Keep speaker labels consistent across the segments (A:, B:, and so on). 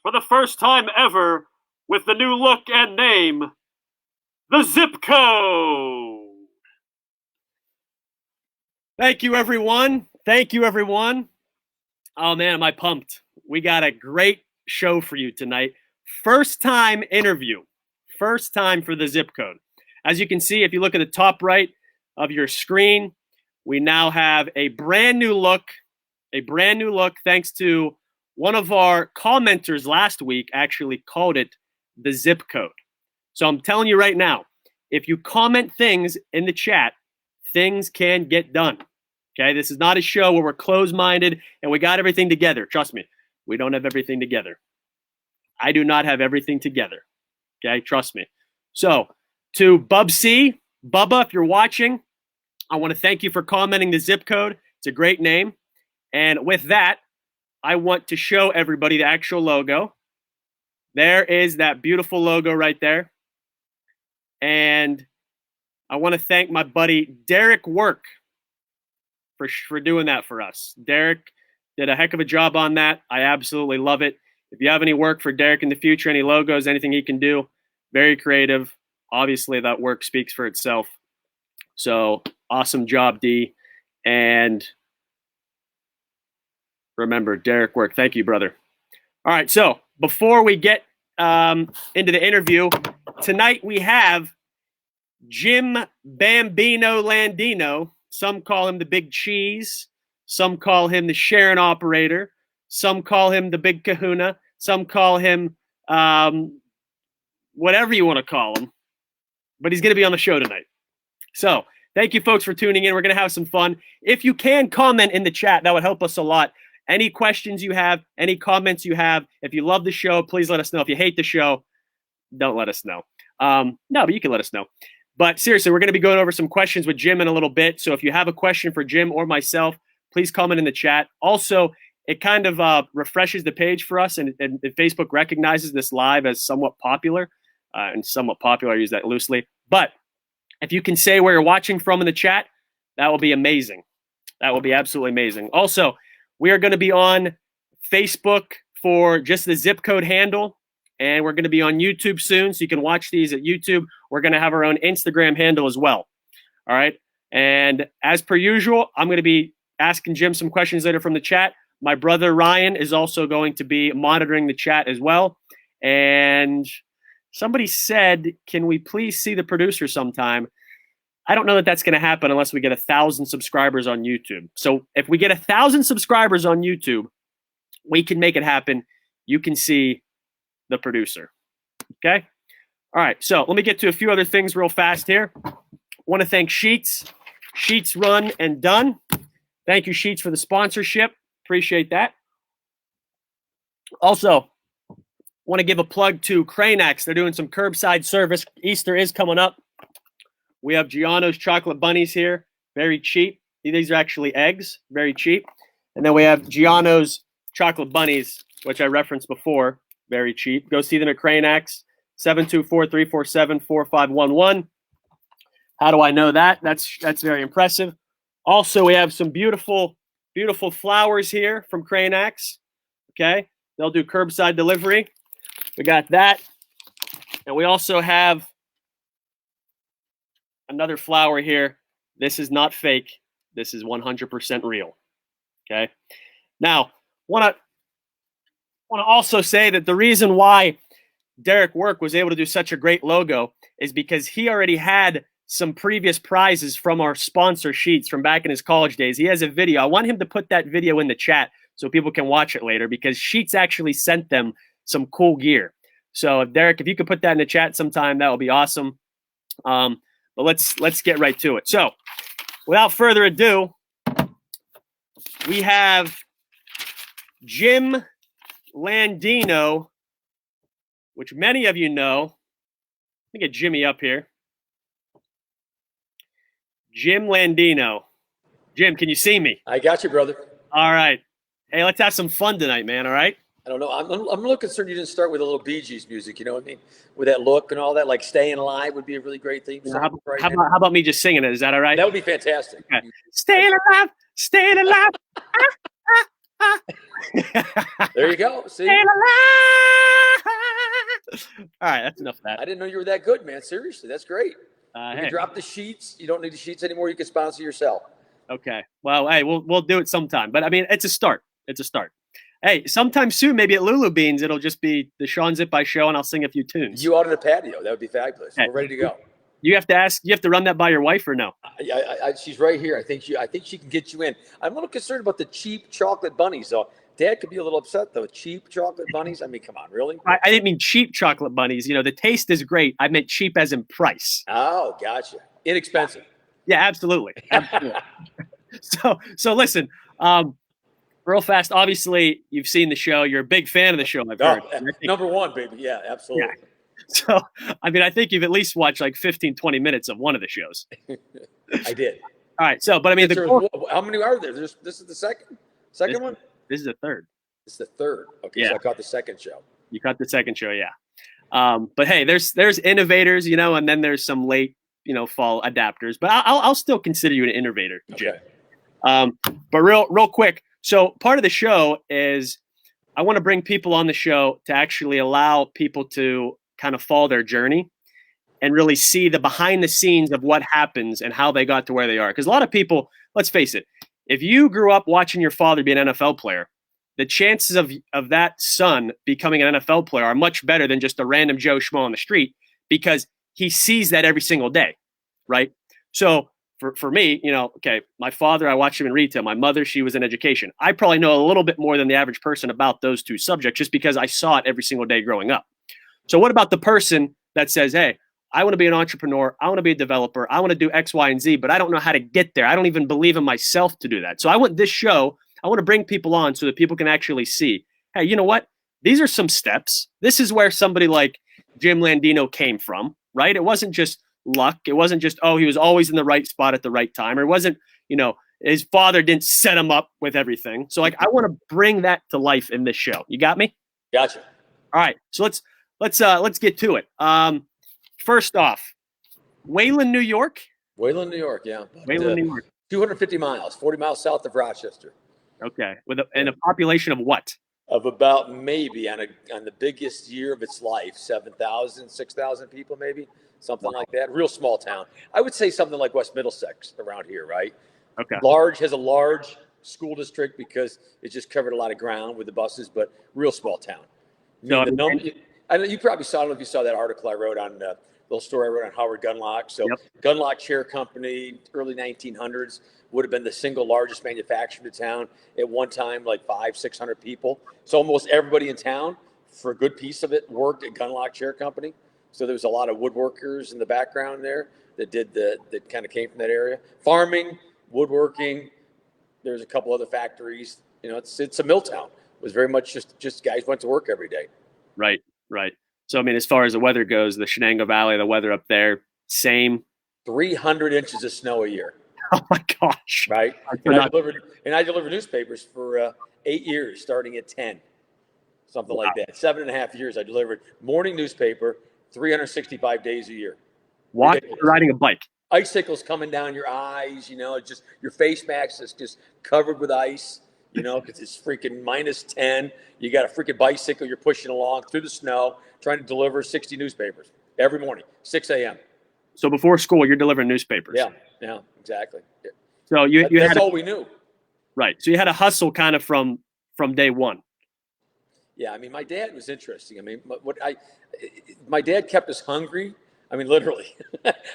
A: for the first time ever with the new look and name, the Zip Code. Thank you, everyone. Thank you, everyone. Oh, man, am I pumped. We got a great show for you tonight. First time interview. First time for the Zip Code. As you can see, if you look at the top right of your screen, we now have a brand new look. A brand new look thanks to one of our commenters last week actually called it the Zip Code. So I'm telling you right now, if you comment things in the chat, things can get done. Okay, this is not a show where we're closed-minded and we got everything together. Trust me, we don't have everything together. I do not have everything together. Okay, trust me. So to Bubba, if you're watching, I want to thank you for commenting the Zip Code. It's a great name. And with that, I want to show everybody the actual logo. There is that beautiful logo right there. And I want to thank my buddy Derek Work for doing that for us. Derek did a heck of a job on that. I absolutely love it. If you have any work for Derek in the future, any logos, anything he can do, very creative. Obviously, that work speaks for itself. So awesome job, D. And remember, Derek Work. Thank you, brother. All right, so before we get into the interview, tonight we have Jim Bambino Landino. Some call him the Big Cheese. Some call him the Sharon Operator. Some call him the Big Kahuna. Some call him whatever you want to call him. But he's going to be on the show tonight. So thank you, folks, for tuning in. We're going to have some fun. If you can comment in the chat, that would help us a lot. Any questions you have, any comments you have, if you love the show, please let us know. If you hate the show, don't let us know. No, but you can let us know. But seriously, we're going to be going over some questions with Jim in a little bit. So if you have a question for Jim or myself, please comment in the chat. Also, it kind of refreshes the page for us, and Facebook recognizes this live as somewhat popular. And somewhat popular, I use that loosely. But if you can say where you're watching from in the chat, that will be amazing. That will be absolutely amazing. Also, we are going to be on Facebook for just the Zip Code handle. And we're going to be on YouTube soon, so you can watch these at YouTube. We're going to have our own Instagram handle as well. All right? And as per usual, I'm going to be asking Jim some questions later from the chat. My brother Ryan is also going to be monitoring the chat as well. And somebody said, can we please see the producer sometime? I don't know that that's going to happen unless we get 1,000 subscribers on YouTube. So if we get 1,000 subscribers on YouTube, we can make it happen. You can see the producer. Okay? All right, so let me get to a few other things real fast here. I want to thank Sheets. Sheets Run and Done. Thank you, Sheets, for the sponsorship. Appreciate that. Also, want to give a plug to Cranex. They're doing some curbside service. Easter is coming up. We have Giano's chocolate bunnies here. Very cheap. These are actually eggs. Very cheap. And then we have Giano's chocolate bunnies, which I referenced before. Very cheap. Go see them at Cranex. 724-347-4511. How do I know that? That's very impressive. Also, we have some beautiful, beautiful flowers here from Cranex. Okay? They'll do curbside delivery. We got that. And we also have another flower here. This is not fake. This is 100% real. Okay? Now, want to also say that the reason why Derek Work was able to do such a great logo is because he already had some previous prizes from our sponsor Sheets from back in his college days. He has a video. I want him to put that video in the chat so people can watch it later, because Sheets actually sent them some cool gear. So Derek, if you could put that in the chat sometime, that would be awesome. But let's get right to it. So without further ado, we have Jim Landino, which many of you know. Let me get Jimmy up here. Jim Landino. Jim, can you see me?
B: I got you, brother.
A: All right. Hey, let's have some fun tonight, man. All right?
B: I don't know. I'm a little concerned you didn't start with a little Bee Gees music. You know what I mean? With that look and all that, like "Staying Alive" would be a really great theme song.
A: How about me just singing it? Is that all right?
B: That would be fantastic.
A: Okay. Staying alive, staying alive.
B: There you go. See?
A: Staying alive. right, that's enough of that.
B: I didn't know you were that good, man. Seriously, that's great. When you
A: Hey,
B: drop the sheets, you don't need the sheets anymore. You can sponsor yourself.
A: okay. Well, hey, we'll do it sometime. But I mean, it's a start. It's a start. Hey, sometime soon, maybe at Lulu Beans, it'll just be the Sean Zip by show, and I'll sing a few tunes.
B: You out on the patio. That would be fabulous.
A: Hey,
B: We're ready to go.
A: you have to ask. You have to run that by your wife or no?
B: She's right here. I think she can get you in. I'm a little concerned about the cheap chocolate bunnies, though. Dad could be a little upset though. Cheap chocolate bunnies. I mean, come on, really?
A: I didn't mean cheap chocolate bunnies. You know, the taste is great. I meant cheap as in price.
B: Oh, gotcha. Inexpensive.
A: Yeah, absolutely. Absolutely. So listen, real fast. Obviously, you've seen the show. You're a big fan of the show, I've heard.
B: Number one, baby. Yeah, absolutely.
A: Yeah. So, I mean, I think you've at least watched like 15, 20 minutes of one of the shows.
B: I did.
A: All right. So, but I mean,
B: how many are there? This is the second one?
A: This is the third.
B: It's the third. Okay,
A: yeah.
B: So I caught the second show.
A: You caught the second show, yeah. But hey, there's innovators, you know, and then there's some late, you know, fall adapters. But I'll still consider you an innovator, Jim.
B: Okay.
A: But real quick. So part of the show is I want to bring people on the show to actually allow people to kind of follow their journey and really see the behind the scenes of what happens and how they got to where they are. Because a lot of people, let's face it, if you grew up watching your father be an NFL player, the chances of that son becoming an NFL player are much better than just a random Joe Schmo on the street because he sees that every single day, right? So for me, you know, okay, my father, I watched him in retail. My mother, she was in education. I probably know a little bit more than the average person about those two subjects just because I saw it every single day growing up. So what about the person that says, hey, I want to be an entrepreneur. I want to be a developer. I want to do X, Y, and Z, but I don't know how to get there. I don't even believe in myself to do that. So I want this show, I want to bring people on so that people can actually see, hey, you know what? These are some steps. This is where somebody like Jim Landino came from, right? It wasn't just luck. It wasn't just, oh, he was always in the right spot at the right time. Or it wasn't, you know, his father didn't set him up with everything. So like, I want to bring that to life in this show. You got me?
B: Gotcha.
A: All right. So let's get to it. First off, Wayland, New York.
B: Wayland, New York. Yeah.
A: Wayland, New York.
B: 250 miles, 40 miles south of Rochester.
A: Okay. And a population of what?
B: Of about maybe on the biggest year of its life, 7,000, 6,000 people, maybe something like that. Real small town. I would say something like West Middlesex around here, right?
A: Okay.
B: Has a large school district because it just covered a lot of ground with the buses, but real small town.
A: No,
B: I know you probably saw. I don't know if you saw that article I wrote on little story I wrote on Howard Gunlock. So Gunlock Chair Company, early 1900s, would have been the single largest manufacturer in town at one time, like 500-600 people. So almost everybody in town, for a good piece of it, worked at Gunlock Chair Company. So there was a lot of woodworkers in the background there that kind of came from that area. Farming, woodworking. There's a couple other factories. You know, it's a mill town. It was very much just guys went to work every day.
A: Right. So, I mean, as far as the weather goes, the Shenango Valley, the weather up there, same.
B: 300 inches of snow a year.
A: Oh my gosh!
B: Right, and I delivered newspapers for 8 years, starting at 10, something like that. 7.5 years, I delivered morning newspaper, 365 days a year.
A: Walking, riding a bike.
B: Icicles coming down your eyes, you know, just your face mask is just covered with ice, you know, because it's freaking minus 10. You got a freaking bicycle you're pushing along through the snow, trying to deliver 60 newspapers every morning, 6 a.m.
A: So before school, you're delivering newspapers.
B: Yeah, exactly.
A: So
B: that's all we knew.
A: Right. So you had a hustle kind of from day one.
B: Yeah, I mean, my dad was interesting. I mean, my dad kept us hungry. I mean, literally.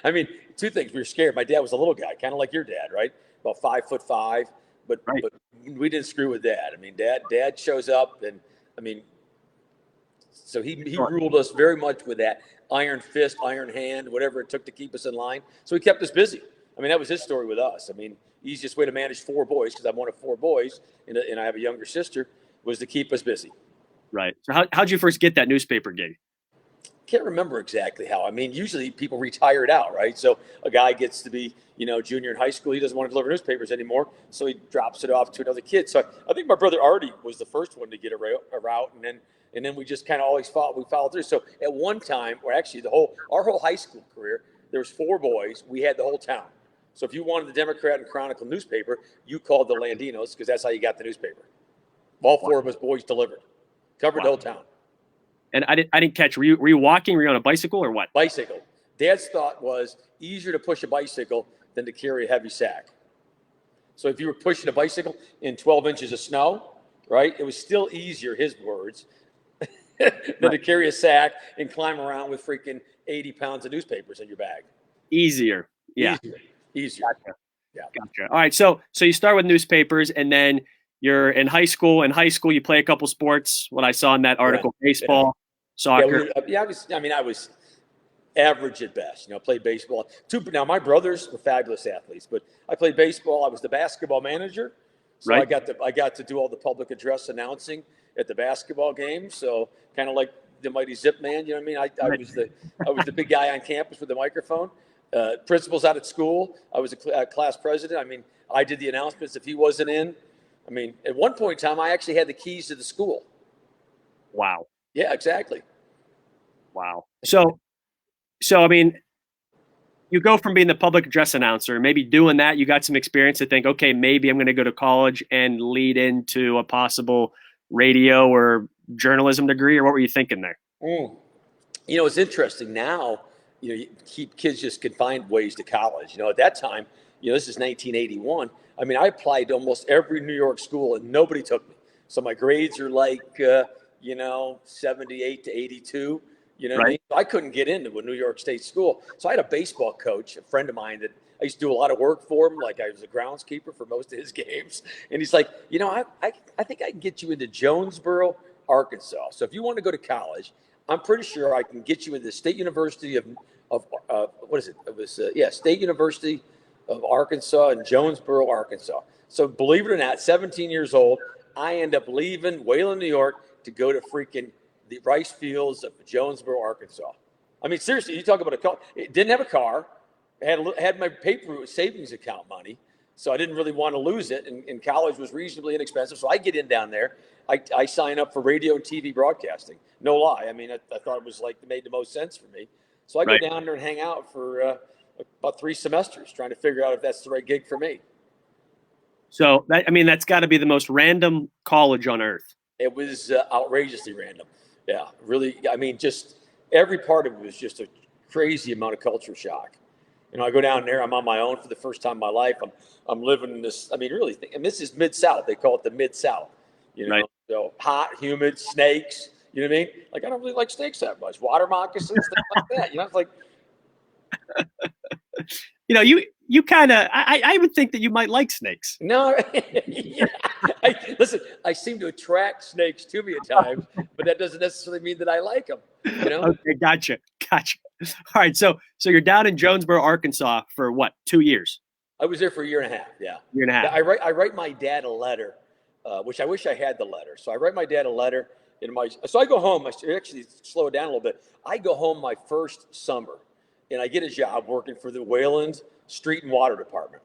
B: I mean, two things. We were scared. My dad was a little guy, kind of like your dad, right? About 5'5", but we didn't screw with Dad. I mean, Dad shows up, and I mean, so he ruled us very much with that iron fist, iron hand, whatever it took to keep us in line. So he kept us busy. I mean, that was his story with us. I mean, easiest way to manage 4 boys, because I'm one of 4 boys, and I have a younger sister, was to keep us busy.
A: Right. So how'd you first get that newspaper gig?
B: Can't remember exactly how. I mean, usually people retire it out, right? So a guy gets to be, you know, junior in high school. He doesn't want to deliver newspapers anymore, so he drops it off to another kid. So I think my brother Artie was the first one to get a route, and then we just kind of always followed through. So at one time, or actually our whole high school career, there was 4 boys. We had the whole town. So if you wanted the Democrat and Chronicle newspaper, you called the Landinos, because that's how you got the newspaper. All 4 of us boys delivered, covered the whole town.
A: And I didn't catch. Were you walking? Were you on a bicycle or what?
B: Bicycle. Dad's thought was easier to push a bicycle than to carry a heavy sack. So if you were pushing a bicycle in 12 inches of snow, right, it was still easier, his words, than to carry a sack and climb around with freaking 80 pounds of newspapers in your bag.
A: Easier. Yeah.
B: Easier.
A: Gotcha.
B: Yeah.
A: Gotcha. All right. So you start with newspapers, and then you're in high school. In high school, you play a couple sports. What I saw in that article: baseball, soccer.
B: I was average at best. Played baseball. Now my brothers were fabulous athletes, but I played baseball. I was the basketball manager, so
A: Right.
B: I got to do all the public address announcing at the basketball games. So kind of like the mighty Zip Man. You know what I mean? I was the big guy on campus with the microphone. Principals out at school. I was a class president. I mean, I did the announcements if he wasn't in. I mean, at one point in time, I actually had the keys to the school.
A: Wow.
B: Yeah, exactly.
A: Wow. So I mean, you go from being the public address announcer, maybe doing that, you got some experience to think, okay, maybe I'm going to go to college and lead into a possible radio or journalism degree, or what were you thinking there?
B: It's interesting now. You keep kids just can find ways to college. At that time, this is 1981. I mean, I applied to almost every New York school and nobody took me. So my grades are like, 78 to 82. You know what I mean? I couldn't get into a New York State school. So I had a baseball coach, a friend of mine that I used to do a lot of work for him. Like I was a groundskeeper for most of his games. And he's like, I think I can get you into Jonesboro, Arkansas. So if you want to go to college, I'm pretty sure I can get you into the State University of what is it? It was, State University of Arkansas in Jonesboro, Arkansas. So believe it or not, 17 years old, I end up leaving Wayland, New York to go to freaking the rice fields of Jonesboro, Arkansas. I mean, seriously, you talk about a car. It didn't have a car. I had my paper savings account money, so I didn't really want to lose it. And college was reasonably inexpensive, so I get in down there. I sign up for radio and TV broadcasting. No lie. I mean, I thought it was like it made the most sense for me. So I go down there and hang out for about 3 semesters, trying to figure out if that's the right gig for me.
A: So that's got to be the most random college on earth.
B: It was outrageously random. Yeah, really. I mean, just every part of it was just a crazy amount of culture shock. I go down there. I'm on my own for the first time in my life. I'm living in this. I mean, really. And this is Mid-South. They call it the Mid-South. So hot, humid, snakes. You know what I mean? Like I don't really like snakes that much. Water moccasins, things like that. It's like.
A: You kind of. I would think that you might like snakes.
B: No, yeah. Listen, I seem to attract snakes to me at times, but that doesn't necessarily mean that I like them.
A: Okay, gotcha. All right, so you're down in Jonesboro, Arkansas for what, 2 years?
B: I was there for a year and a half. Yeah,
A: year and a half.
B: I write my dad a letter, which I wish I had the letter. So I write my dad a letter So I go home. I actually slow it down a little bit. I go home my first summer, and I get a job working for the Wayland Street and Water Department.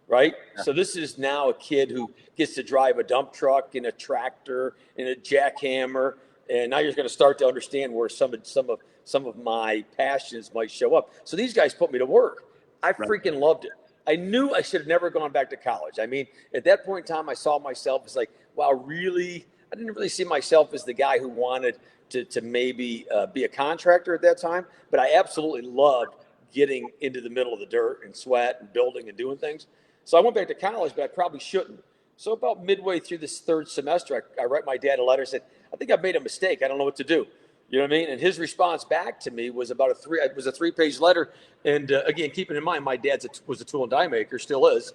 B: Right. Yeah. So this is now a kid who gets to drive a dump truck and a tractor and a jackhammer. And now you're going to start to understand where some of my passions might show up. So these guys put me to work. I freaking loved it. I knew I should have never gone back to college. I mean, at that point in time, I saw myself as like, wow, really? I didn't really see myself as the guy who wanted to maybe be a contractor at that time. But I absolutely loved getting into the middle of the dirt and sweat and building and doing things. So I went back to college, but I probably shouldn't. So about midway through this third semester, I write my dad a letter and said, I think I've made a mistake. I don't know what to do. You know what I mean? And his response back to me was about a 3-page letter. And again, keeping in mind, my dad was a tool and die maker, still is,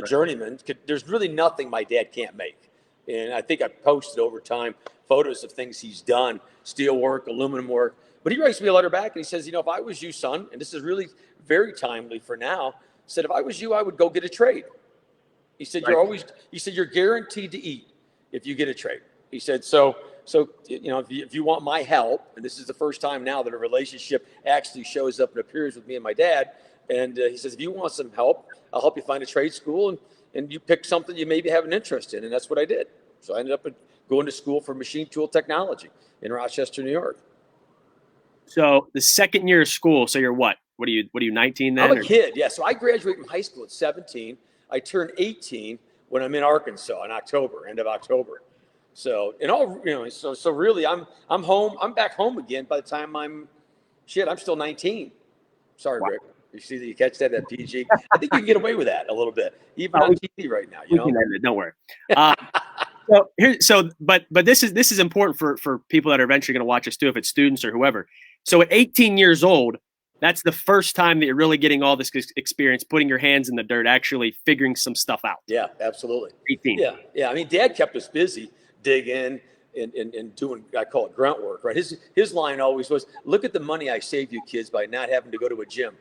B: journeyman. There's really nothing my dad can't make. And I think I posted over time photos of things he's done, steel work, aluminum work. But he writes me a letter back and he says, if I was you, son, and this is really very timely for now, said, if I was you, I would go get a trade. He said, you're guaranteed to eat if you get a trade. He said, so if you want my help, and this is the first time now that a relationship actually shows up and appears with me and my dad. And he says, if you want some help, I'll help you find a trade school and you pick something you maybe have an interest in. And that's what I did. So I ended up going to school for machine tool technology in Rochester, New York.
A: So the second year of school, so you're what? What are you 19 then?
B: I'm a kid, yeah. So I graduated from high school at 17. I turned 18 when I'm in Arkansas in October, end of October. So, and all, so really I'm home. I'm back home again by the time I'm still 19. Sorry,
A: Wow.
B: Rick. You see that you catch that at PG. I think you can get away with that a little bit, even on TV right now.
A: We can end it. Don't worry. But this is important for people that are eventually going to watch us too, if it's students or whoever. So at 18 years old, that's the first time that you're really getting all this experience, putting your hands in the dirt, actually figuring some stuff out.
B: Yeah, absolutely.
A: 18.
B: Yeah. I mean, Dad kept us busy digging and doing, I call it grunt work, right? His line always was, look at the money I saved you kids by not having to go to a gym.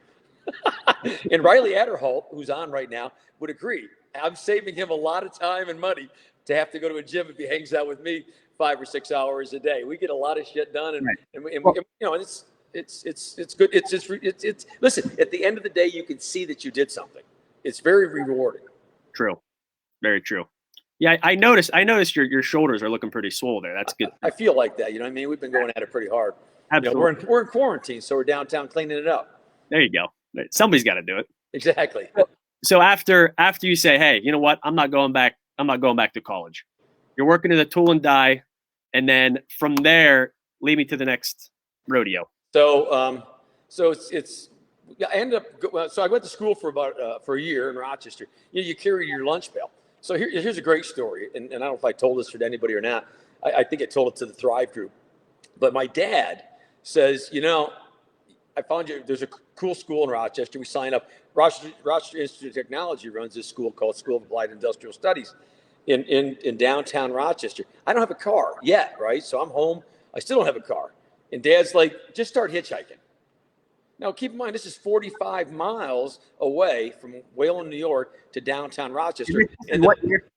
B: And Riley Adderholt, who's on right now, would agree. I'm saving him a lot of time and money to have to go to a gym if he hangs out with me 5 or 6 hours a day. We get a lot of shit done, and it's good. It's listen. At the end of the day, you can see that you did something. It's very rewarding.
A: True, very true. Yeah, I noticed your shoulders are looking pretty swole there. That's good.
B: I feel like that. You know what I mean? We've been going at it pretty hard.
A: Absolutely.
B: We're in quarantine, so we're downtown cleaning it up.
A: There you go. Somebody's got to do it.
B: Exactly.
A: So after you say, hey, you know what? I'm not going back to college. You're working in a tool and die, and then from there, lead me to the next rodeo.
B: So, I ended up. So I went to school for a year in Rochester. You carry your lunch pail. So here's a great story, and I don't know if I told this to anybody or not. I think I told it to the Thrive group. But my dad says, I found there's a cool school in Rochester. We signed up. Rochester Institute of Technology runs this school called School of Applied Industrial Studies in downtown Rochester. I don't have a car yet, right? So I'm home. I still don't have a car. And Dad's like, just start hitchhiking. Now, keep in mind, this is 45 miles away from Wayland, New York to downtown Rochester.
A: And what year?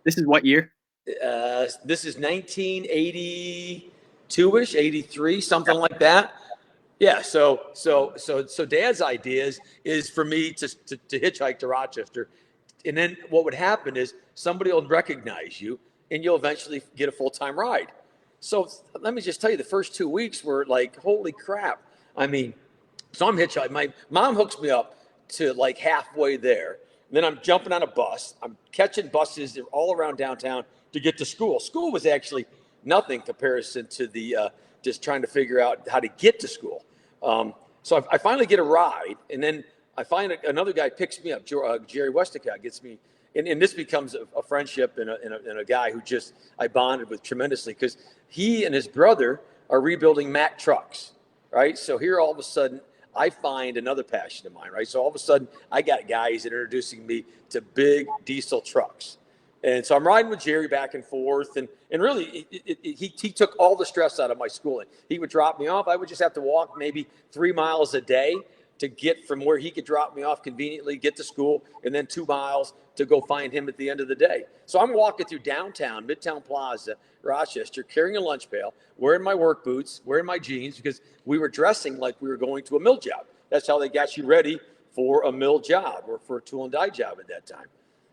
A: This is what year?
B: This is 1982-ish, 83, something like that. Yeah. So Dad's idea is for me to hitchhike to Rochester. And then what would happen is somebody will recognize you and you'll eventually get a full-time ride. So let me just tell you, the first 2 weeks were like, holy crap. I mean, so I'm hitchhiking. My mom hooks me up to like halfway there. Then I'm jumping on a bus. I'm catching buses all around downtown to get to school. School was actually nothing comparison to the just trying to figure out how to get to school. So I finally get a ride, and then I find another guy picks me up. Jerry Westicott gets me, and this becomes a friendship and a guy who just I bonded with tremendously because he and his brother are rebuilding Mack trucks. Right. So here all of a sudden I find another passion of mine. Right. So all of a sudden I got guys that are introducing me to big diesel trucks. And so I'm riding with Jerry back and forth. And really he took all the stress out of my schooling. He would drop me off. I would just have to walk maybe 3 miles a day to get from where he could drop me off conveniently, get to school, and then 2 miles to go find him at the end of the day. So I'm walking through downtown, Midtown Plaza, Rochester, carrying a lunch pail, wearing my work boots, wearing my jeans, because we were dressing like we were going to a mill job. That's how they got you ready for a mill job or for a tool and die job at that time.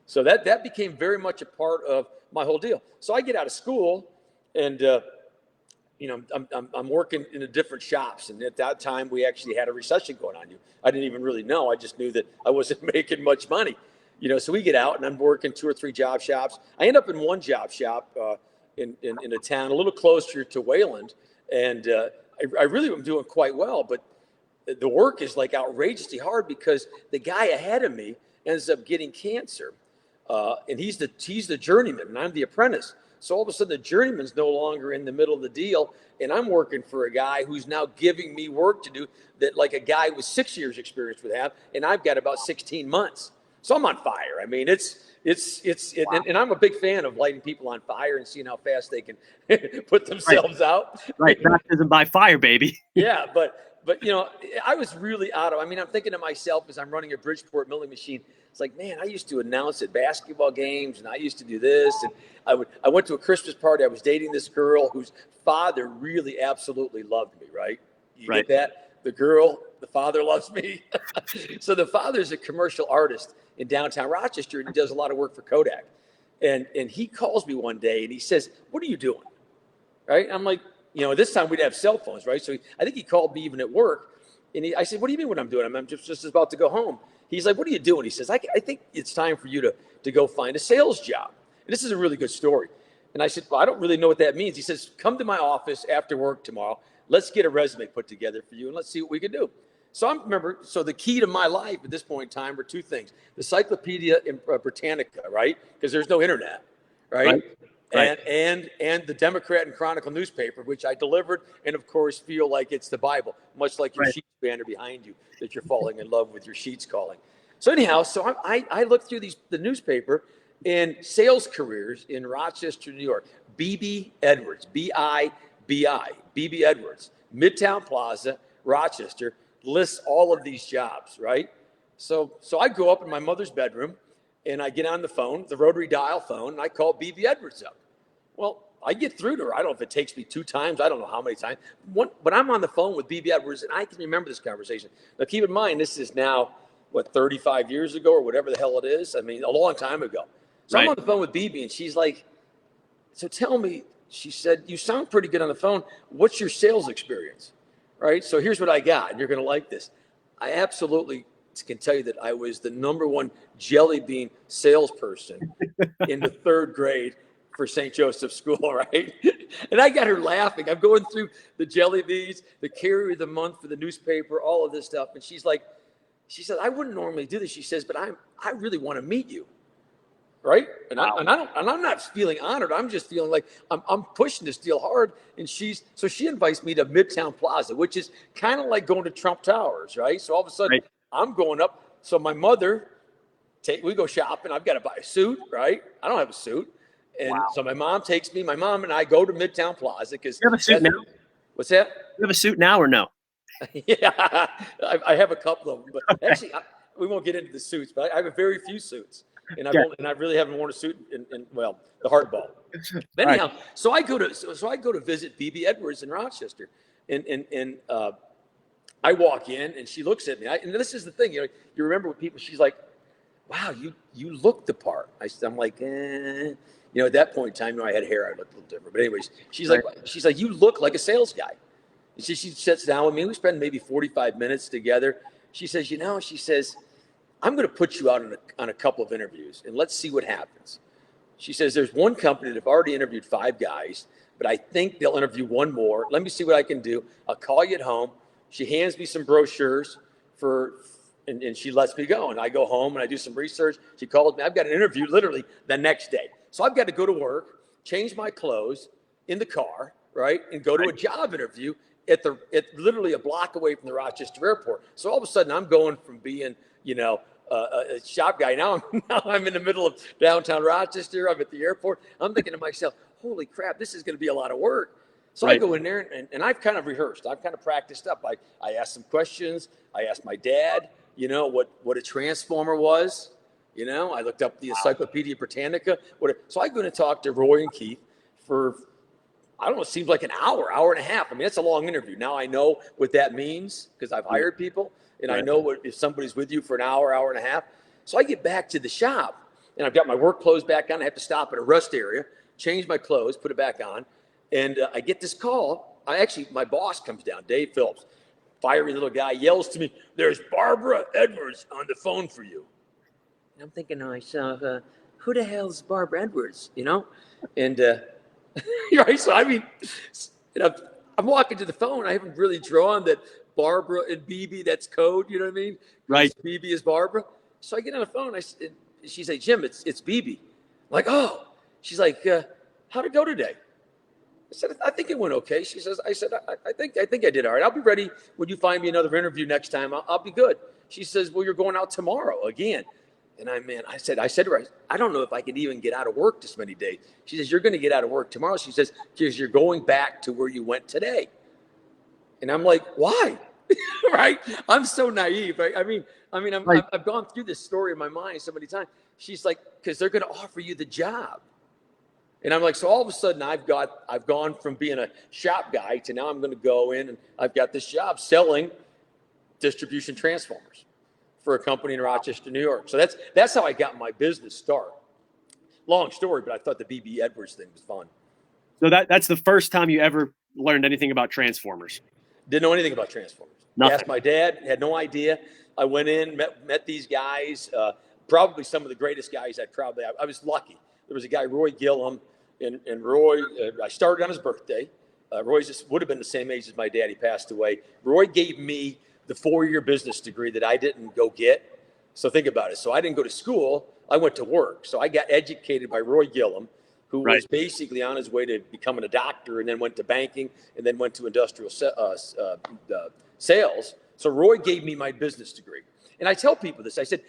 B: So that became very much a part of my whole deal. So I get out of school and, I'm working in the different shops. And at that time, we actually had a recession going on. I didn't even really know. I just knew that I wasn't making much money. So we get out and I'm working 2 or 3 job shops. I end up in one job shop in a town a little closer to Wayland. And I really am doing quite well. But the work is like outrageously hard because the guy ahead of me ends up getting cancer. And he's the journeyman and I'm the apprentice. So all of a sudden the journeyman's no longer in the middle of the deal. And I'm working for a guy who's now giving me work to do that like a guy with 6 years experience would have. And I've got about 16 months. So I'm on fire. I mean, wow. And I'm a big fan of lighting people on fire and seeing how fast they can put themselves out.
A: Right. Baptism by fire, baby.
B: Yeah. But I was really I'm thinking to myself as I'm running a Bridgeport milling machine, it's like, man, I used to announce at basketball games and I used to do this. And I went to a Christmas party. I was dating this girl whose father really absolutely loved me. Right. You get that? The father loves me. So the father's a commercial artist in downtown Rochester and he does a lot of work for Kodak. And he calls me one day and he says, what are you doing? Right. I'm like, this time we'd have cell phones, right? So I think he called me even at work. And I said, what do you mean what I'm doing? I'm just about to go home. He's like, what are you doing? He says, I think it's time for you to go find a sales job. And this is a really good story. And I said, well, I don't really know what that means. He says, come to my office after work tomorrow. Let's get a resume put together for you and let's see what we can do. So the key to my life at this point in time were two things: the Encyclopedia Britannica, right? Because there's no internet, right?
A: Right.
B: And the Democrat and Chronicle newspaper, which I delivered, and of course feel like it's the Bible, much like your Sheets banner behind you, that you're falling in love with your sheets calling. So anyhow, I looked through the newspaper and sales careers in Rochester, New York. BB Edwards, BIBI, BB Edwards, Midtown Plaza, Rochester, lists all of these jobs, right? So I go up in my mother's bedroom and I get on the phone, the rotary dial phone, and I call BB Edwards up. Well, I get through to her. I don't know if it takes me 2 times. I don't know how many times. But I'm on the phone with BB Edwards, and I can remember this conversation. Now, keep in mind, this is now, 35 years ago or whatever the hell it is? I mean, a long time ago. So I'm on the phone with BB, and she's like, so tell me, she said, you sound pretty good on the phone. What's your sales experience? Right? So here's what I got, and you're going to like this. I absolutely can tell you that I was the #1 jelly bean salesperson in the 3rd grade for St. Joseph's School, right? And I got her laughing. I'm going through the jelly beans, the carrier of the month for the newspaper, all of this stuff. And she said, I wouldn't normally do this. She says, but I really want to meet you. Right. And I'm not feeling honored. I'm just feeling like I'm pushing this deal hard. And she invites me to Midtown Plaza, which is kind of like going to Trump Towers. Right. So all of a sudden I'm going up. So my mother, we go shopping. I've got to buy a suit. Right. I don't have a suit. And so my mom and I go to Midtown Plaza because
A: you have a suit now.
B: What's that?
A: You have a suit now or no?
B: Yeah, I have a couple of them, but actually we won't get into the suits, but I have very few suits. And I really haven't worn a suit in the hardball. But anyhow, so I go to visit BB Edwards in Rochester, and I walk in and she looks at me. And this is the thing, you remember when people, she's like, "Wow, you look the part." I'm like, at that point in time, I had hair, I looked a little different. But anyways, she's like, "You look like a sales guy." And she sits down with me. We spend maybe 45 minutes together. She says, I'm going to put you out on a couple of interviews and let's see what happens. She says, there's one company that have already interviewed 5 guys, but I think they'll interview 1 more. Let me see what I can do. I'll call you at home. She hands me some brochures and she lets me go. And I go home and I do some research. She calls me. I've got an interview literally the next day. So I've got to go to work, change my clothes in the car, right, and go to a job interview at literally a block away from the Rochester airport. So all of a sudden I'm going from being, a shop guy. Now I'm in the middle of downtown Rochester. I'm at the airport. I'm thinking to myself, holy crap, this is going to be a lot of work. So I go in there and I've kind of rehearsed. I've kind of practiced up. I asked some questions. I asked my dad, what a transformer was. I looked up the Encyclopedia Britannica. So I go in and talk to Roy and Keith for, I don't know, it seems like an hour and a half. I mean, that's a long interview. Now I know what that means because I've hired people. And I know if somebody's with you for an hour and a half. So I get back to the shop and I've got my work clothes back on. I have to stop at a rest area, change my clothes, put it back on. And I get this call. My boss comes down, Dave Phillips, fiery little guy, yells to me, "There's Barbara Edwards on the phone for you." And I'm thinking to myself, who the hell's Barbara Edwards? And right. So I mean, I'm walking to the phone. I haven't really drawn that Barbara and BB, that's code, you know what I mean?
A: Right.
B: BB is Barbara. So I get on the phone. She said, "Jim, it's BB." I'm like, "Oh." She's like, "How'd it go today?" I said, "I think it went okay." She says, I think I did all right. I'll be ready when you find me another interview next time. I'll be good. She says, "Well, you're going out tomorrow again." And I said to her, "I don't know if I can even get out of work this many days." She says, "You're going to get out of work tomorrow." She says, "Because you're going back to where you went today." And I'm like, "Why?" Right? I'm so naive. Right? I've gone through this story in my mind so many times. She's like, "Because they're going to offer you the job." And I'm like, so all of a sudden I've gone from being a shop guy to now I'm going to go in and I've got this job selling distribution transformers for a company in Rochester, New York. So that's how I got my business start. Long story, but I thought the BB Edwards thing was fun.
A: So that's the first time you ever learned anything about transformers?
B: Didn't know anything about transformers.
A: Nothing.
B: Asked my dad, had no idea. I went in, met these guys, probably some of the greatest guys I was lucky. There was a guy, Roy Gillum, and Roy, I started on his birthday. Roy just would have been the same age as my dad. He passed away. Roy gave me the 4-year business degree that I didn't go get. So think about it. So I didn't go to school. I went to work. So I got educated by Roy Gillum, who was basically on his way to becoming a doctor, and then went to banking, and then went to industrial sales. So Roy gave me my business degree. And I tell people this. I said,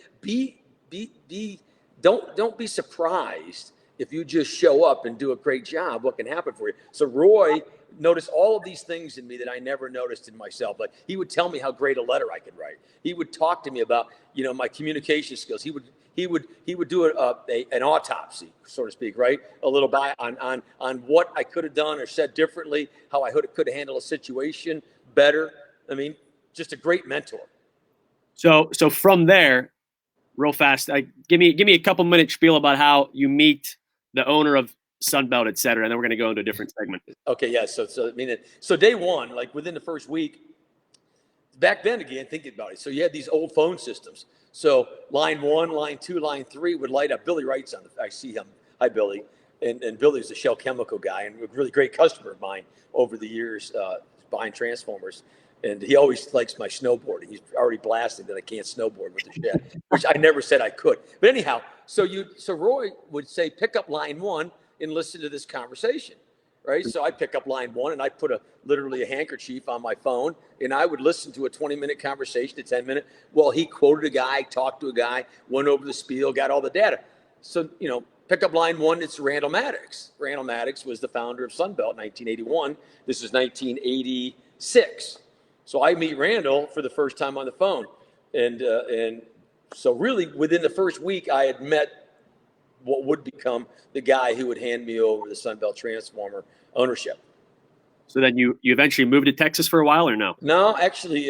B: don't be surprised if you just show up and do a great job, what can happen for you. So Roy noticed all of these things in me that I never noticed in myself. Like, he would tell me how great a letter I could write. He would talk to me about, my communication skills. He would do an autopsy, so to speak, right? A little on what I could have done or said differently, how I could have handled a situation better. I mean, just a great mentor.
A: So from there, real fast, give me a couple minute spiel about how you meet the owner of Sunbelt, et cetera, and then we're going to go into a different segment.
B: Okay, yeah. So day one, like within the first week, back then again, thinking about it. So you had these old phone systems. So line 1, line 2, line 3 would light up. Billy Wright's on I see him. Hi, Billy. And Billy's a Shell Chemical guy and a really great customer of mine over the years, buying transformers. And he always likes my snowboarding. He's already blasted that I can't snowboard with the shed, which I never said I could. But anyhow, so Roy would say, pick up line 1 and listen to this conversation, right? So I pick up line 1 and I put literally a handkerchief on my phone, and I would listen to a 20-minute conversation, a 10-minute. Well, he quoted a guy, talked to a guy, went over the spiel, got all the data. So, pick up line 1, it's Randall Maddox. Randall Maddox was the founder of Sunbelt in 1981. This is 1986. So I meet Randall for the first time on the phone. And so really within the first week, I had met what would become the guy who would hand me over the Sunbelt Transformer ownership.
A: So then you eventually moved to Texas for a while, or no?
B: No, actually,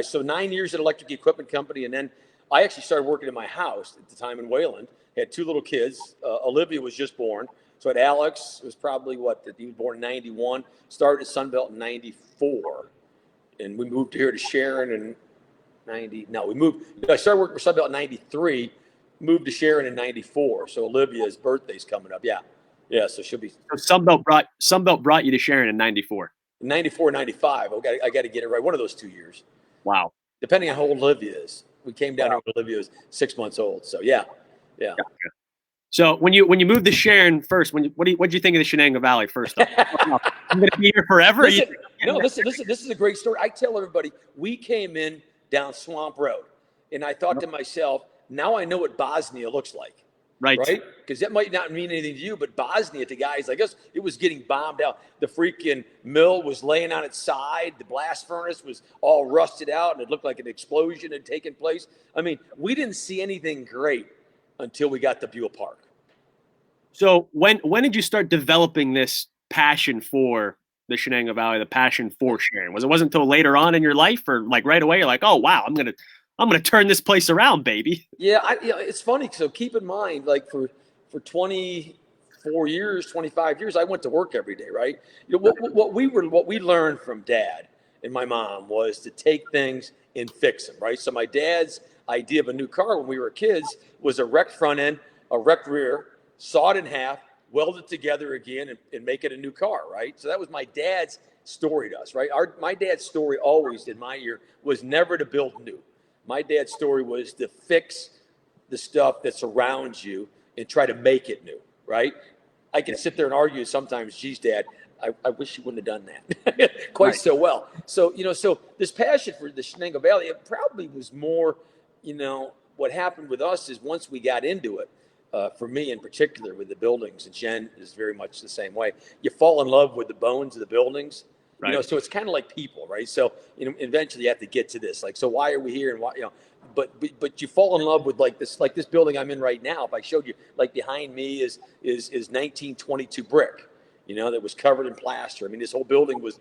B: so 9 years at electric equipment company. And then I actually started working in my house at the time in Wayland. Had 2 little kids. Olivia was just born. So at Alex, it was probably he was born in 91, started at Sunbelt in 94. And we moved here to Sharon in 90. No, we moved. I started working for Sunbelt in 93, moved to Sharon in 94. So Olivia's birthday's coming up. Yeah. So she'll be.
A: So Sunbelt brought you to Sharon in 94.
B: 94, 95. I got to get it right. One of those 2 years.
A: Wow.
B: Depending on how old Olivia is. We came down here when Olivia was 6 months old. So yeah.
A: Gotcha. So when you moved to Sharon first, what did you think of the Shenango Valley first? I'm going to be here forever.
B: Listen. This is a great story. I tell everybody, we came in down Swamp Road, and I thought to myself, now I know what Bosnia looks like. Right? Because that might not mean anything to you, but Bosnia to guys like us, it was getting bombed out. The freaking mill was laying on its side. The blast furnace was all rusted out, and it looked like an explosion had taken place. I mean, we didn't see anything great until we got to Buell Park.
A: So when did you start developing this passion for the Shenango Valley, the passion for Sharon? Wasn't until later on in your life, or like right away you're like, oh wow, I'm gonna turn this place around, baby?
B: Yeah, it's funny. So keep in mind, like for 24 years, 25 years, I went to work every day, right? What we learned from Dad and my mom was to take things and fix them, right? So my dad's idea of a new car when we were kids was a wrecked front end, a wrecked rear, saw it in half, weld it together again, and make it a new car, right? So that was my dad's story to us, right? My dad's story always, in my ear, was never to build new. My dad's story was to fix the stuff that's around you and try to make it new, right? I can sit there and argue sometimes, geez, Dad, I wish you wouldn't have done that quite so well. So, so this passion for the Shenango Valley, it probably was more, what happened with us is once we got into it, for me in particular with the buildings, and Jen is very much the same way. You fall in love with the bones of the buildings, right? So it's kind of like people, right? So eventually you have to get to this, like, so why are we here, and why, but you fall in love with like this building I'm in right now. If I showed you, like behind me is 1922 brick, that was covered in plaster. I mean, this whole building was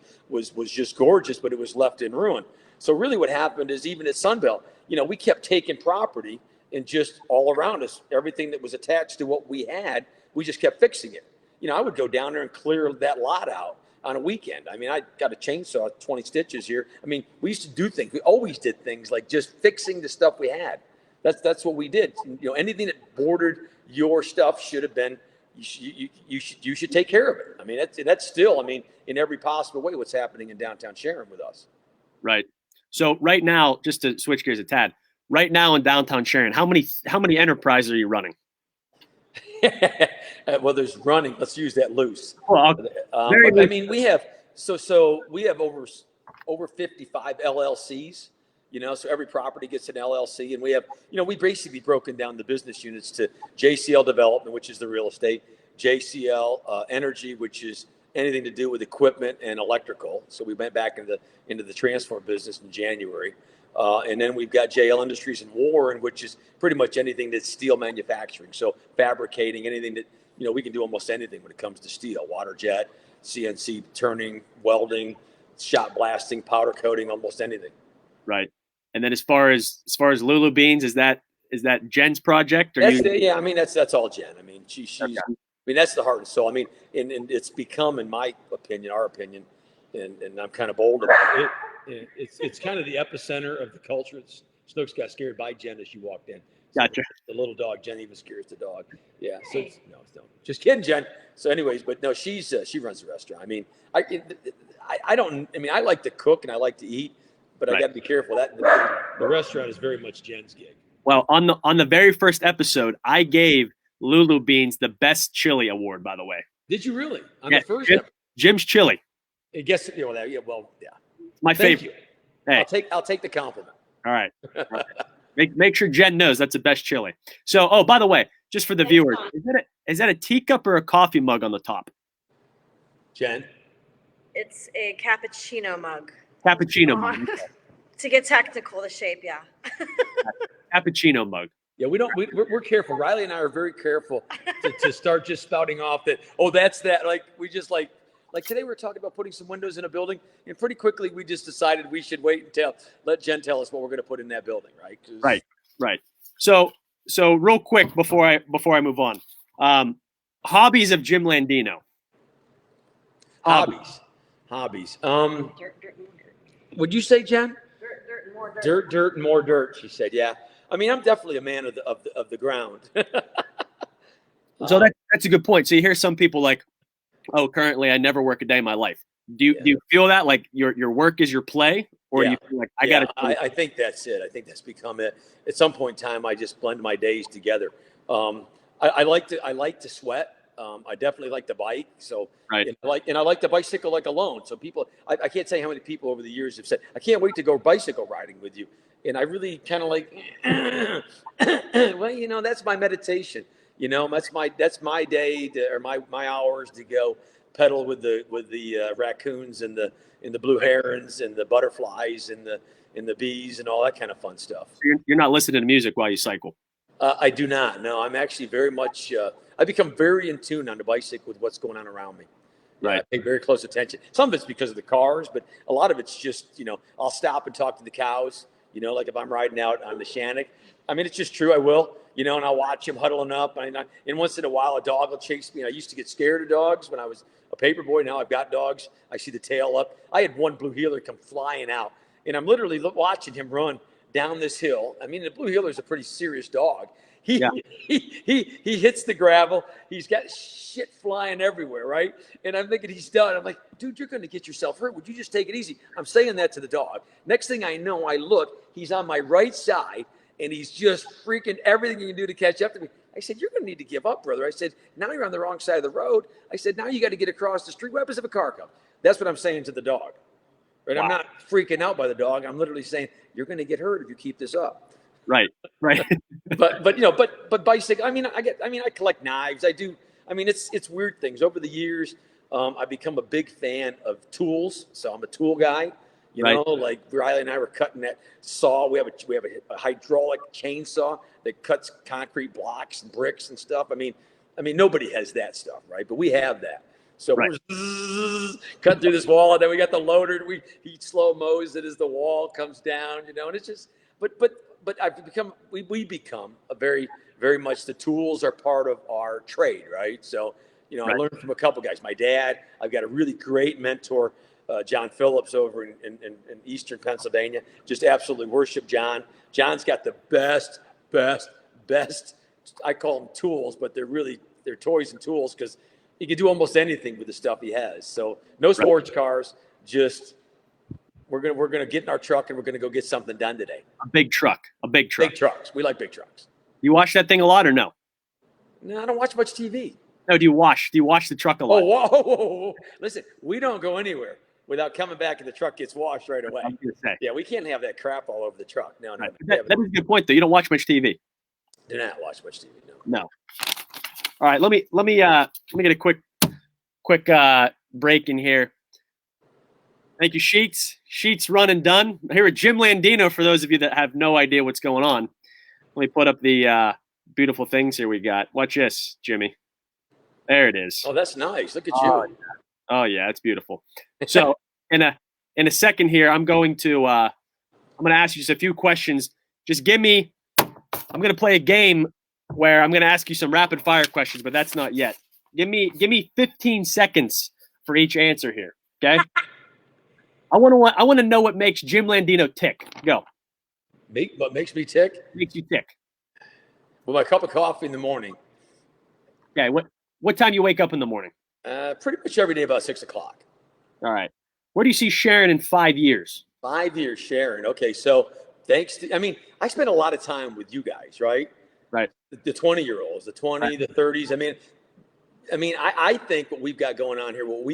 B: just gorgeous, but it was left in ruin. So really what happened is, even at Sunbelt, we kept taking property. And just all around us, everything that was attached to what we had, we just kept fixing it. I would go down there and clear that lot out on a weekend. I mean, I got a chainsaw, 20 stitches here. I mean, we used to do things. We always did things like just fixing the stuff we had. That's what we did. Anything that bordered your stuff should have been you should take care of it. I mean, that's still, I mean, in every possible way, what's happening in downtown Sharon with us.
A: Right. So right now, just to switch gears a tad, right now in downtown Sharon, how many enterprises are you running?
B: Well, there's running. Let's use that loose.
A: Well,
B: I mean, we have we have over 55 LLCs. So every property gets an LLC, and we have we basically broken down the business units to JCL Development, which is the real estate, JCL Energy, which is anything to do with equipment and electrical. So we went back into the transform business in January. And then we've got JL Industries and Warren, which is pretty much anything that's steel manufacturing. So fabricating, anything that, we can do almost anything when it comes to steel, water jet, CNC turning, welding, shot blasting, powder coating, almost anything.
A: Right. And then as far as Lulu Beans, is that Jen's project? Or
B: Yeah, I mean, that's all Jen. I mean, she's
A: okay.
B: I mean, that's the heart and soul. I mean, and it's become, in my opinion, our opinion, and I'm kind of bold about it. It's kind of the epicenter of the culture. Snooks got scared by Jen as she walked in. So
A: Gotcha.
B: The little dog, Jen even scares the dog. Yeah. So no, just kidding, Jen. So, anyways, but no, she runs the restaurant. I mean, I don't. I mean, I like to cook and I like to eat, but I got to be careful. That the restaurant is very much Jen's gig.
A: Well, on the very first episode, I gave Lulu Beans the best chili award. By the way,
B: did you really? On the first
A: Jim's chili.
B: I guess yeah.
A: My favorite.
B: You.
A: Hey,
B: I'll take the compliment.
A: All right. Make sure Jen knows that's the best chili. So, by the way, just for the viewers, is that a teacup or a coffee mug on the top?
B: Jen?
C: It's a cappuccino mug.
A: Cappuccino mug.
C: To get technical, the shape, yeah.
A: Cappuccino mug.
B: Yeah, we're careful. Riley and I are very careful to start just spouting off that, that's that. Like, we just like today we were talking about putting some windows in a building, and pretty quickly we just decided we should wait and let Jen tell us what we're going to put in that building, right?
A: Right. So real quick before I move on, hobbies of Jim Landino.
B: Hobbies.
C: Dirt,
B: Would you say, Jen?
C: dirt, and more dirt.
B: Dirt, and more dirt. She said, yeah. I mean, I'm definitely a man of the ground.
A: So that's a good point. So you hear some people like, currently I never work a day in my life. Do you feel that like your work is your play, or you feel like
B: I think that's it. I think that's become it. At some point in time, I just blend my days together. I like to sweat. I definitely like to bike. So and I like to bicycle like alone. So people, I can't say how many people over the years have said, I can't wait to go bicycle riding with you. And I really kind of like, well, that's my meditation. That's my day or my hours to go pedal with the raccoons and the blue herons and the butterflies and the bees and all that kind of fun stuff.
A: You're not listening to music while you cycle.
B: I do not. No, I'm actually very much. I become very in tune on the bicycle with what's going on around me.
A: Right.
B: I pay very close attention. Some of it's because of the cars, but a lot of it's just I'll stop and talk to the cows. Like if I'm riding out on the Shannock. I mean, it's just true. I will. And I'll watch them huddling up. And once in a while, a dog will chase me. I used to get scared of dogs when I was a paper boy. Now I've got dogs. I see the tail up. I had one blue heeler come flying out, and I'm literally watching him run down this hill. I mean, the blue heeler is a pretty serious dog. He hits the gravel. He's got shit flying everywhere, right? And I'm thinking he's done. I'm like, dude, you're going to get yourself hurt. Would you just take it easy? I'm saying that to the dog. Next thing I know, I look. He's on my right side, and he's just freaking everything he can do to catch up to me. I said, you're going to need to give up, brother. I said, now you're on the wrong side of the road. I said, now you got to get across the street. What happens if a car comes? That's what I'm saying to the dog. Right? Wow. I'm not freaking out by the dog. I'm literally saying, you're going to get hurt if you keep this up.
A: Right.
B: but bicycle. I mean, I collect knives. I do. I mean, it's weird things over the years. I've become a big fan of tools. So I'm a tool guy. Like Riley and I were cutting that saw. We have a hydraulic chainsaw that cuts concrete blocks and bricks and stuff. I mean, nobody has that stuff, right? But we have that. So we're cutting through this wall, and then we got the loader. We heat slow mo's it as the wall comes down, and it's just. But we become a very, very much the tools are part of our trade, right? So, I learned from a couple guys. My dad, I've got a really great mentor, John Phillips over in Eastern Pennsylvania. Just absolutely worship John. John's got the best, I call them tools, but they're really their toys and tools because he can do almost anything with the stuff he has. So no sports cars, just we're gonna get in our truck and we're gonna go get something done today.
A: A big truck. Big
B: trucks. We like big trucks.
A: You watch that thing a lot or no?
B: No, I don't watch much TV.
A: No, do you wash the truck a lot?
B: Oh, whoa. Listen, we don't go anywhere without coming back and the truck gets washed right away.
A: I was gonna say.
B: Yeah, we can't have that crap all over the truck. No.
A: Right. That is a good point, though. You don't watch much TV.
B: Do not watch much TV.
A: No. All right, let me get a quick break in here. Thank you, Sheets. Sheets run and done. Here with Jim Landino. For those of you that have no idea what's going on, let me put up the beautiful things here we got. Watch this, Jimmy. There it is.
B: Oh, that's nice. Look at you.
A: Oh yeah, it's beautiful. So in a second here, I'm going to ask you just a few questions. Just give me. I'm going to play a game where I'm going to ask you some rapid fire questions, but that's not yet. Give me 15 seconds for each answer here. Okay. I want to know what makes Jim Landino tick. Go.
B: What makes me tick?
A: Makes you tick.
B: Well, my cup of coffee in the morning.
A: Okay. What time you wake up in the morning?
B: Pretty much every day about 6 o'clock.
A: All right. Where do you see Sharon in 5 years?
B: 5 years, Sharon. Okay, so I spent a lot of time with you guys, right?
A: Right.
B: The 20-year-olds, the 20, right. The 30s. I think what we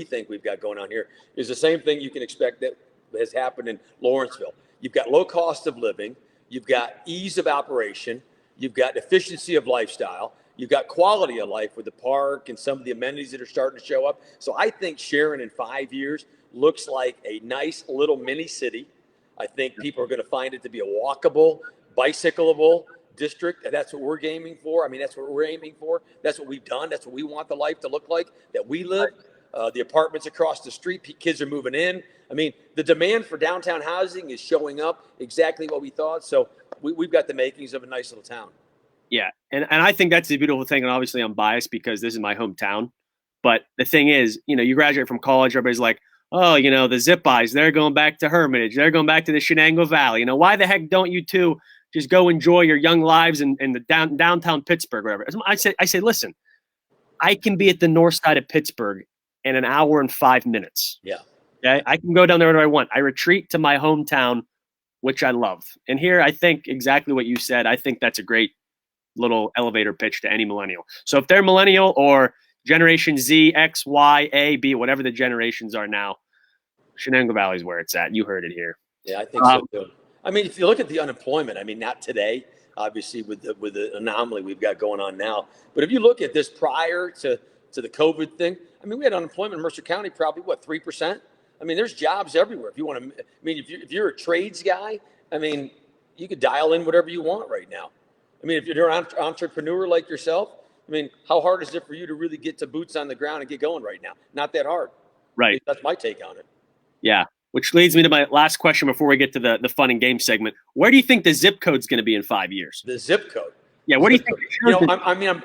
B: think we've got going on here is the same thing you can expect that has happened in Lawrenceville. You've got low cost of living. You've got ease of operation. You've got efficiency of lifestyle. You've got quality of life with the park and some of the amenities that are starting to show up. So I think Sharon in 5 years looks like a nice little mini city. I think people are going to find it to be a walkable, bicycleable district. And that's what we're aiming for. That's what we're aiming for. That's what we've done. That's what we want the life to look like that we live. The apartments across the street, kids are moving in. The demand for downtown housing is showing up exactly what we thought. So we've got the makings of a nice little town.
A: Yeah, and I think that's the beautiful thing, and obviously I'm biased because this is my hometown. But the thing is, you graduate from college, everybody's like, oh, the Zip Eyes, they're going back to Hermitage, they're going back to the Shenango Valley. Why the heck don't you two just go enjoy your young lives in the downtown Pittsburgh, or whatever? I say, listen, I can be at the north side of Pittsburgh in an hour and 5 minutes.
B: Yeah.
A: Okay, I can go down there whenever I want. I retreat to my hometown, which I love. And here, I think exactly what you said. I think that's a great little elevator pitch to any millennial. So if they're millennial or Generation Z, X, Y, A, B, whatever the generations are now, Shenango Valley is where it's at. You heard it here.
B: Yeah, I think so too. If you look at the unemployment, not today, obviously with the anomaly we've got going on now, but if you look at this prior to the COVID thing, we had unemployment in Mercer County probably 3%. There's jobs everywhere. If you want to, if you're a trades guy, you could dial in whatever you want right now. If you're an entrepreneur like yourself, how hard is it for you to really get to boots on the ground and get going right now? Not that hard.
A: Right.
B: That's my take on it.
A: Yeah. Which leads me to my last question before we get to the fun and game segment. Where do you think the zip code's going to be in 5 years?
B: The zip code.
A: Yeah. Where do you think?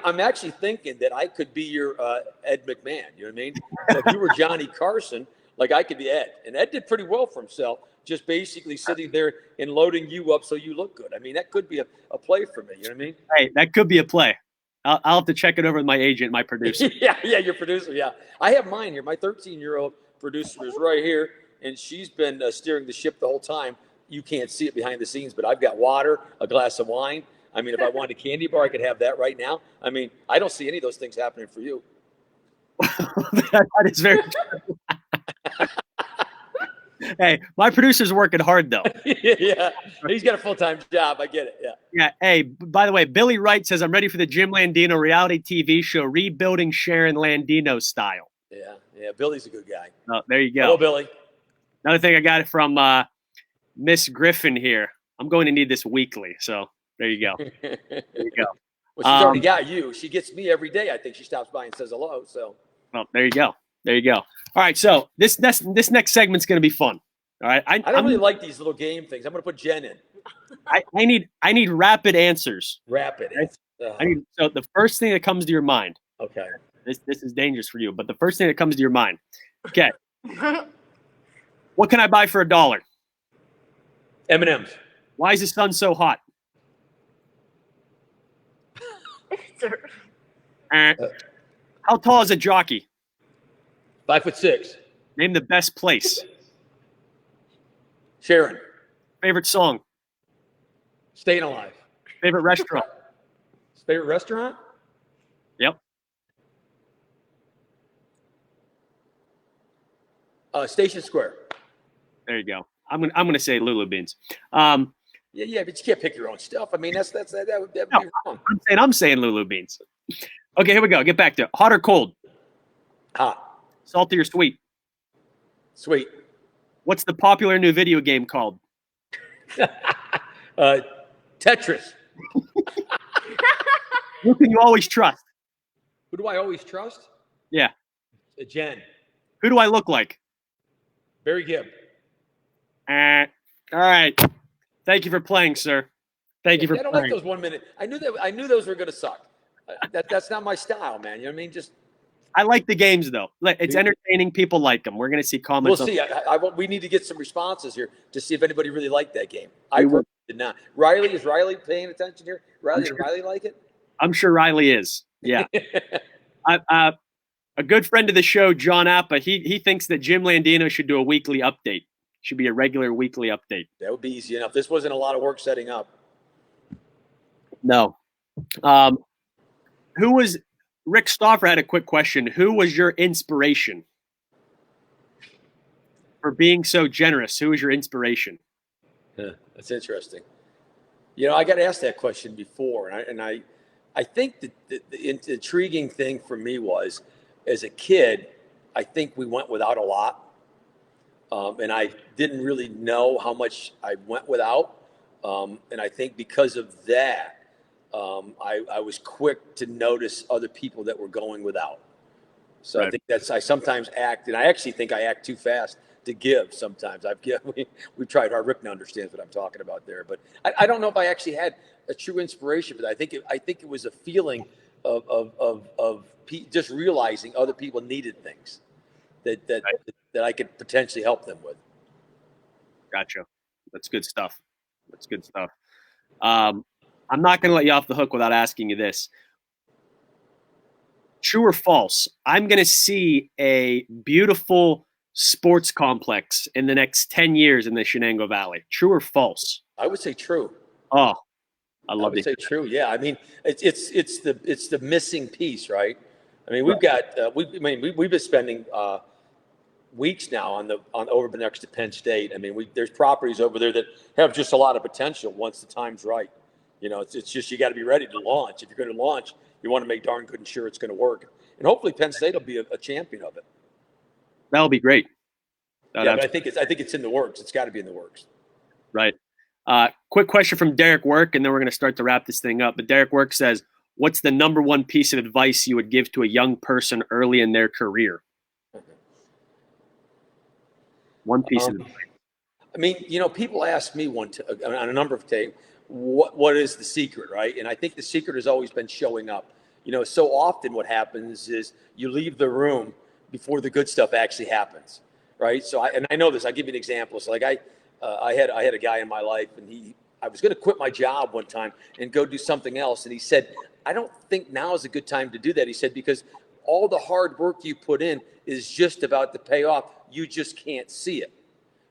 B: I'm actually thinking that I could be your Ed McMahon. You know what I mean? So if you were Johnny Carson, I could be Ed. And Ed did pretty well for himself, just basically sitting there and loading you up so you look good. That could be a play for me. You know what I mean?
A: Hey, that could be a play. I'll have to check it over with my agent, my producer.
B: yeah, your producer. Yeah, I have mine here. My 13-year-old producer is right here, and she's been steering the ship the whole time. You can't see it behind the scenes, but I've got water, a glass of wine. If I wanted a candy bar, I could have that right now. I don't see any of those things happening for you.
A: That is very true. Hey, my producer's working hard, though.
B: Yeah, he's got a full-time job. I get it, yeah.
A: Yeah, hey, by the way, Billy Wright says, I'm ready for the Jim Landino reality TV show, Rebuilding Sharon Landino Style.
B: Yeah, Billy's a good guy.
A: Oh, there you go.
B: Hello, Billy.
A: Another thing I got it from Miss Griffin here. I'm going to need this weekly, so there you go. There you go.
B: Well, she's already got you. She gets me every day. I think she stops by and says hello, so.
A: Well, there you go. There you go. All right, so this next segment's going to be fun. All right,
B: I don't really like these little game things. I'm going to put Jen in.
A: I need rapid answers.
B: Rapid.
A: So the first thing that comes to your mind.
B: Okay.
A: This is dangerous for you, but the first thing that comes to your mind. Okay. What can I buy for $1?
B: M&M's.
A: Why is the sun so hot? How tall is a jockey?
B: 5'6".
A: Name the best place.
B: Sharon.
A: Favorite song?
B: Staying alive.
A: Favorite restaurant?
B: Favorite restaurant?
A: Yep.
B: Station Square.
A: There you go. I'm gonna say Lulu Beans.
B: Yeah, but you can't pick your own stuff. I mean, that would be wrong.
A: I'm saying Lulu Beans. Okay, here we go. Get back to it. Hot or cold?
B: Hot.
A: Salty or sweet?
B: Sweet.
A: What's the popular new video game called?
B: Tetris.
A: Who can you always trust?
B: Who do I always trust?
A: Yeah.
B: Jen.
A: Who do I look like?
B: Barry Gibb.
A: All right. Thank you for playing, sir. Thank you for
B: I don't
A: playing.
B: like those 1 minute. I knew those were going to suck. That's not my style, man. You know what I mean?
A: I like the games, though. It's entertaining. People like them. We're going to see comments.
B: We'll see. We need to get some responses here to see if anybody really liked that game. I did not. Is Riley paying attention here? Did Riley like it?
A: I'm sure Riley is. Yeah. A good friend of the show, John Appa, he thinks that Jim Landino should do a weekly update. Should be a regular weekly update.
B: That would be easy enough. This wasn't a lot of work setting up.
A: No. Rick Stauffer had a quick question. Who was your inspiration for being so generous? Who was your inspiration?
B: That's interesting. I got asked that question before, and I think that the intriguing thing for me was, as a kid, I think we went without a lot. And I didn't really know how much I went without. And I think because of that, I was quick to notice other people that were going without. So right. I think I sometimes act, and I actually think I act too fast to give sometimes. We've tried hard. Rick understands what I'm talking about there. But I don't know if I actually had a true inspiration, but I think it was a feeling of just realizing other people needed things that I could potentially help them with.
A: Gotcha. That's good stuff. I'm not going to let you off the hook without asking you this. True or false? I'm going to see a beautiful sports complex in the next 10 years in the Shenango Valley. True or false?
B: I would say true.
A: Oh, I love it.
B: I would say true. Yeah. I mean, it's the missing piece, right? I mean, we've got, we've been spending, weeks now on over next to Penn State. I mean, there's properties over there that have just a lot of potential once the time's right. It's just you got to be ready to launch. If you're going to launch, you want to make darn good and sure it's going to work. And hopefully Penn State will be a champion of it.
A: That'll be great.
B: But I think it's in the works. It's got to be in the works.
A: Right. Quick question from Derek Work, and then we're going to start to wrap this thing up. But Derek Work says, what's the number one piece of advice you would give to a young person early in their career? One piece of advice.
B: I mean, people ask me on a number of tapes, what is the secret, right? And I think the secret has always been showing up. So often what happens is you leave the room before the good stuff actually happens, right? So I know this. I'll give you an example. So like I had a guy in my life, and I was going to quit my job one time and go do something else, and he said, I don't think now is a good time to do that. He said, because all the hard work you put in is just about to pay off. You just can't see it.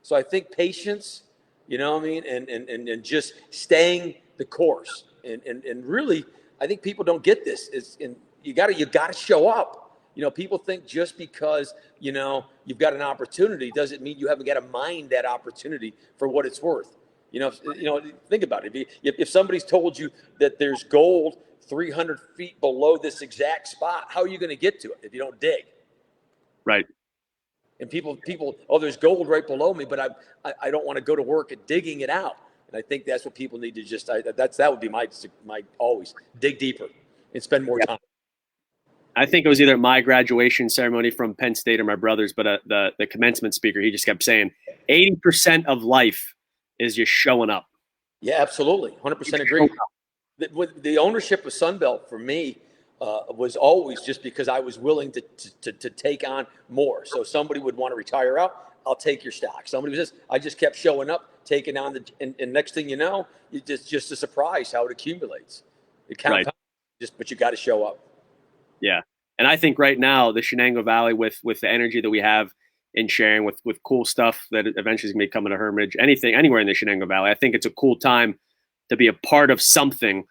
B: So I think patience, and just staying the course. And really, I think people don't get this. You gotta show up. People think just because, you've got an opportunity doesn't mean you haven't got to mind that opportunity for what it's worth. Think about it. If somebody's told you that there's gold 300 feet below this exact spot, how are you going to get to it if you don't dig?
A: Right.
B: And people, there's gold right below me, but I don't want to go to work at digging it out. And I think that's what people need to that would be my always dig deeper and spend more time.
A: I think it was either my graduation ceremony from Penn State or my brother's, but the commencement speaker, he just kept saying 80% of life is just showing up.
B: Yeah, absolutely. 100% agree. The ownership of Sunbelt for me was always just because I was willing to take on more. So somebody would want to retire out, I'll take your stock. I just kept showing up, taking on and next thing you know, it's just a surprise how it accumulates. It counts,
A: right.
B: But you got to show up.
A: Yeah. And I think right now the Shenango Valley, with the energy that we have in sharing with cool stuff that eventually is going to be coming to Hermitage, anything, anywhere in the Shenango Valley, I think it's a cool time to be a part of something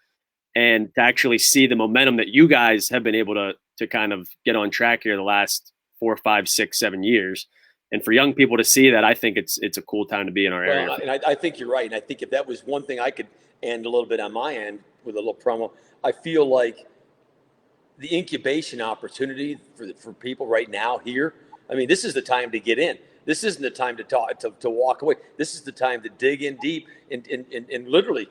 A: and to actually see the momentum that you guys have been able to kind of get on track here the last 4, 5, 6, 7 years. And for young people to see that, I think it's a cool time to be in our area.
B: Well, and I think you're right. And I think if that was one thing I could end a little bit on my end with a little promo, I feel like the incubation opportunity for people right now here. I mean, this is the time to get in. This isn't the time to talk to walk away. This is the time to dig in deep and literally,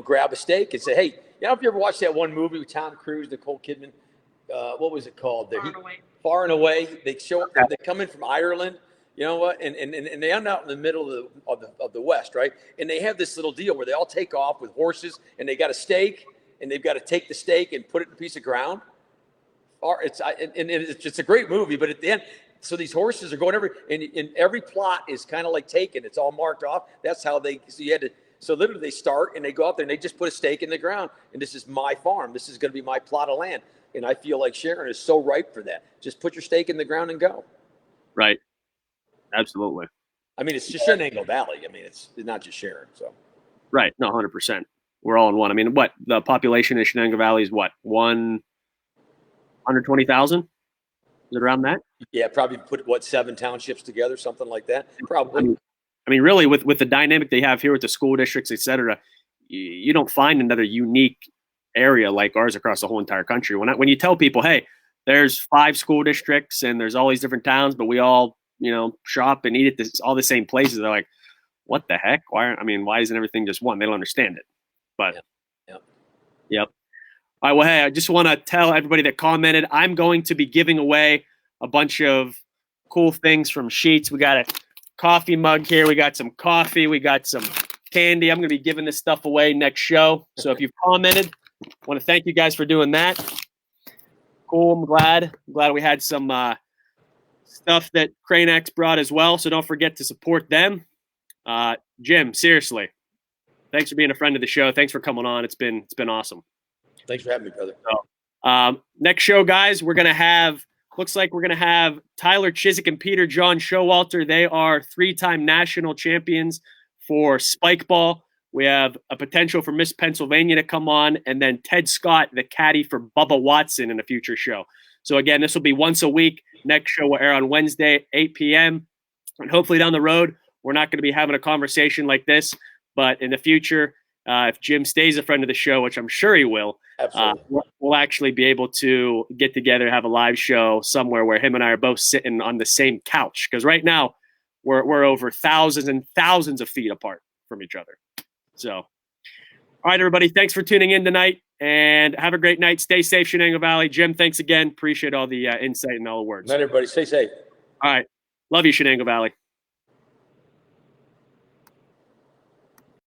B: grab a steak and say, hey, if you ever watched that one movie with Tom Cruise, Nicole Kidman, what was it called? Far and Away. They show up. They come in from Ireland. You know what? And they end out in the middle of the West, right? And they have this little deal where they all take off with horses, and they got a steak, and they've got to take the steak and put it in a piece of ground. Or it's a great movie, but at the end, so these horses are going and every plot is kind of like taken. It's all marked off. That's how so literally they start and they go out there and they just put a stake in the ground. And this is my farm. This is going to be my plot of land. And I feel like Sharon is so ripe for that. Just put your stake in the ground and go.
A: Right. Absolutely.
B: I mean, it's just Shenango Valley. I mean, it's not just Sharon. So.
A: Right. No, 100%. We're all in one. I mean, what the population in Shenango Valley is? What, 120,000? Is it around that?
B: Yeah, probably put 7 townships together, something like that. Probably.
A: I mean, really, with the dynamic they have here with the school districts, et cetera, you don't find another unique area like ours across the whole entire country. When you tell people, hey, there's 5 school districts and there's all these different towns, but we all shop and eat at all the same places, they're like, what the heck? Why isn't everything just one? They don't understand it. But Yep. All right, well, hey, I just want to tell everybody that commented, I'm going to be giving away a bunch of cool things from Sheets. We got a coffee mug here. We got some coffee. We got some candy. I'm going to be giving this stuff away next show. So if you've commented, I want to thank you guys for doing that. Cool. I'm glad we had some stuff that Crane X brought as well. So don't forget to support them. Jim, seriously, thanks for being a friend of the show. Thanks for coming on. It's been awesome.
B: Thanks for having me, brother.
A: So, next show, guys, looks like we're going to have Tyler Chiswick and Peter John Showalter. They are 3-time national champions for spike ball. We have a potential for Miss Pennsylvania to come on, and then Ted Scott, the caddy for Bubba Watson, in a future show. So again, this will be once a week. Next show will air on Wednesday, 8 p.m. And hopefully down the road, we're not going to be having a conversation like this, but in the future, if Jim stays a friend of the show, which I'm sure he will, we'll actually be able to get together, have a live show somewhere where him and I are both sitting on the same couch. Because right now we're over thousands and thousands of feet apart from each other. So, all right, everybody, thanks for tuning in tonight, and have a great night. Stay safe, Shenango Valley. Jim, thanks again. Appreciate all the insight and all the words.
B: Night, everybody. Stay safe.
A: All right. Love you, Shenango Valley.